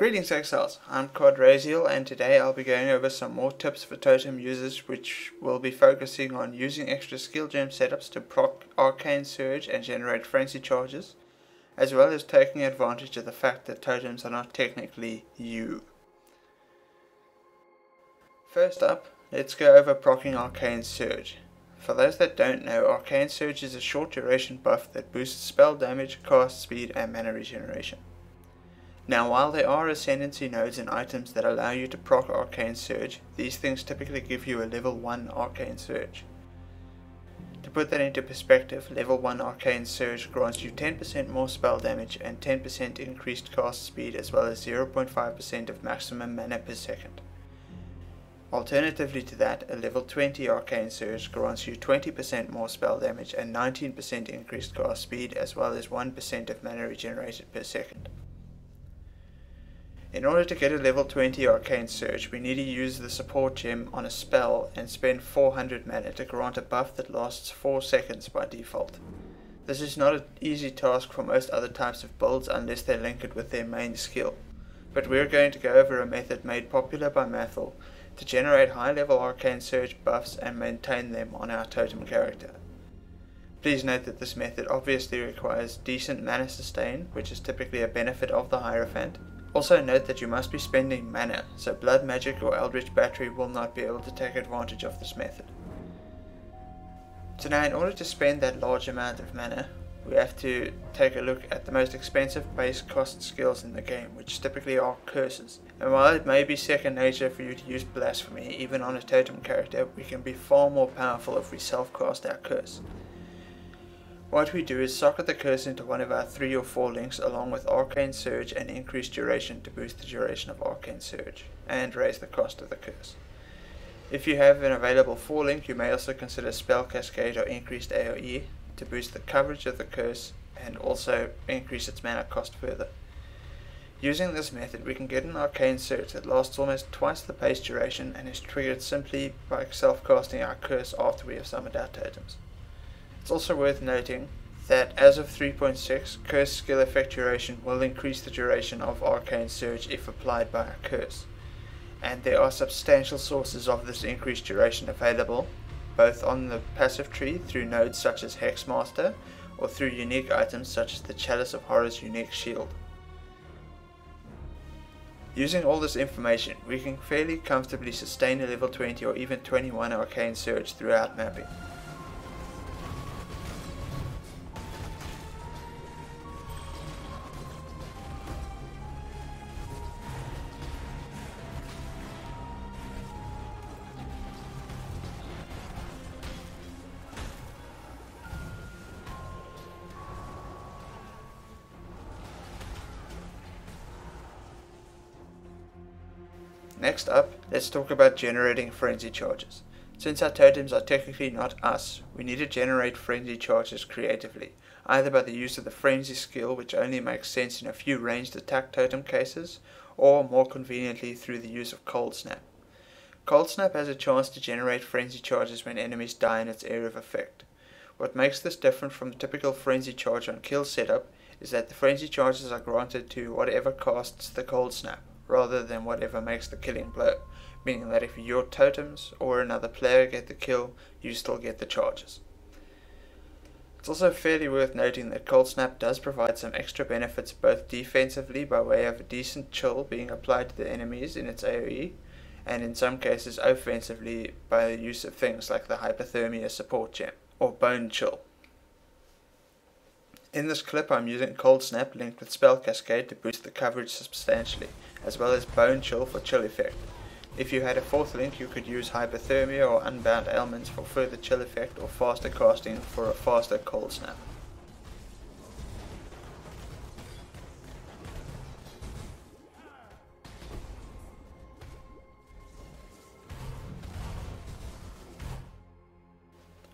Greetings Exiles, I'm Quadrasiel and today I'll be going over some more tips for Totem users which will be focusing on using extra skill gem setups to proc Arcane Surge and generate frenzy charges, as well as taking advantage of the fact that totems are not technically you. First up, let's go over proccing Arcane Surge. For those that don't know, Arcane Surge is a short duration buff that boosts spell damage, cast speed and mana regeneration. Now while there are ascendancy nodes and items that allow you to proc Arcane Surge, these things typically give you a level 1 Arcane Surge. To put that into perspective, level 1 Arcane Surge grants you 10% more spell damage and 10% increased cast speed as well as 0.5% of maximum mana per second. Alternatively to that, a level 20 Arcane Surge grants you 20% more spell damage and 19% increased cast speed as well as 1% of mana regenerated per second. In order to get a level 20 Arcane Surge, we need to use the support gem on a spell and spend 400 mana to grant a buff that lasts 4 seconds by default. This is not an easy task for most other types of builds unless they link it with their main skill, but we're going to go over a method made popular by Mathil to generate high level Arcane Surge buffs and maintain them on our totem character. Please note that this method obviously requires decent mana sustain, which is typically a benefit of the Hierophant. Also note that you must be spending mana, so Blood Magic or Eldritch Battery will not be able to take advantage of this method. So now in order to spend that large amount of mana, we have to take a look at the most expensive base cost skills in the game, which typically are curses. And while it may be second nature for you to use Blasphemy, even on a totem character, we can be far more powerful if we self-cast our curse. What we do is socket the curse into one of our 3 or 4 links along with Arcane Surge and increased duration to boost the duration of Arcane Surge and raise the cost of the curse. If you have an available 4 link, you may also consider Spell Cascade or increased AoE to boost the coverage of the curse and also increase its mana cost further. Using this method we can get an Arcane Surge that lasts almost twice the base duration and is triggered simply by self-casting our curse after we have summoned our totems. It's also worth noting that as of 3.6, curse skill effect duration will increase the duration of Arcane Surge if applied by a curse, and there are substantial sources of this increased duration available, both on the passive tree through nodes such as Hexmaster, or through unique items such as the Chalice of Horror's unique shield. Using all this information, we can fairly comfortably sustain a level 20 or even 21 Arcane Surge throughout mapping. Next up, let's talk about generating frenzy charges. Since our totems are technically not us, we need to generate frenzy charges creatively, either by the use of the frenzy skill, which only makes sense in a few ranged attack totem cases, or more conveniently through the use of Cold Snap. Cold Snap has a chance to generate frenzy charges when enemies die in its area of effect. What makes this different from the typical frenzy charge on kill setup is that the frenzy charges are granted to whatever casts the Cold Snap, rather than whatever makes the killing blow, meaning that if your totems or another player get the kill, you still get the charges. It's also fairly worth noting that Cold Snap does provide some extra benefits both defensively by way of a decent chill being applied to the enemies in its AoE, and in some cases offensively by the use of things like the Hypothermia support gem, or Bone Chill. In this clip I'm using Cold Snap linked with Spell Cascade to boost the coverage substantially, as well as Bone Chill for chill effect. If you had a 4th link you could use Hypothermia or Unbound Ailments for further chill effect or faster casting for a faster Cold Snap.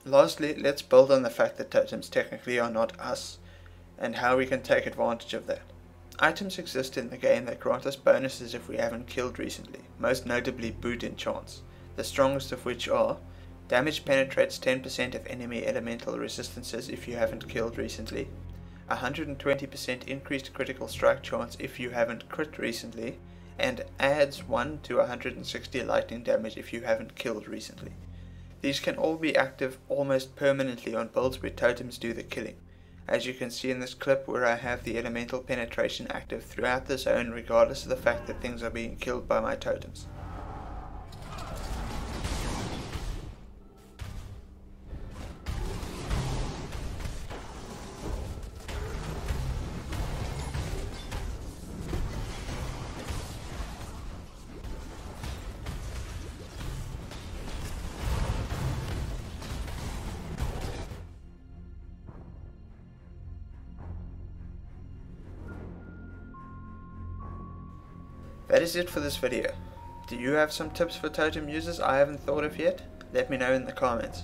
Lastly, let's build on the fact that totems technically are not us, and how we can take advantage of that. Items exist in the game that grant us bonuses if we haven't killed recently, most notably Boot Enchants, the strongest of which are Damage penetrates 10% of enemy elemental resistances if you haven't killed recently, 120% increased critical strike chance if you haven't crit recently, and adds 1 to 160 lightning damage if you haven't killed recently. These can all be active almost permanently on builds where totems do the killing, as you can see in this clip where I have the elemental penetration active throughout the zone regardless of the fact that things are being killed by my totems. That is it for this video. Do you have some tips for totem users I haven't thought of yet? Let me know in the comments.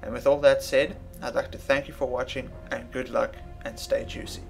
And with all that said, I'd like to thank you for watching, and good luck, and stay juicy.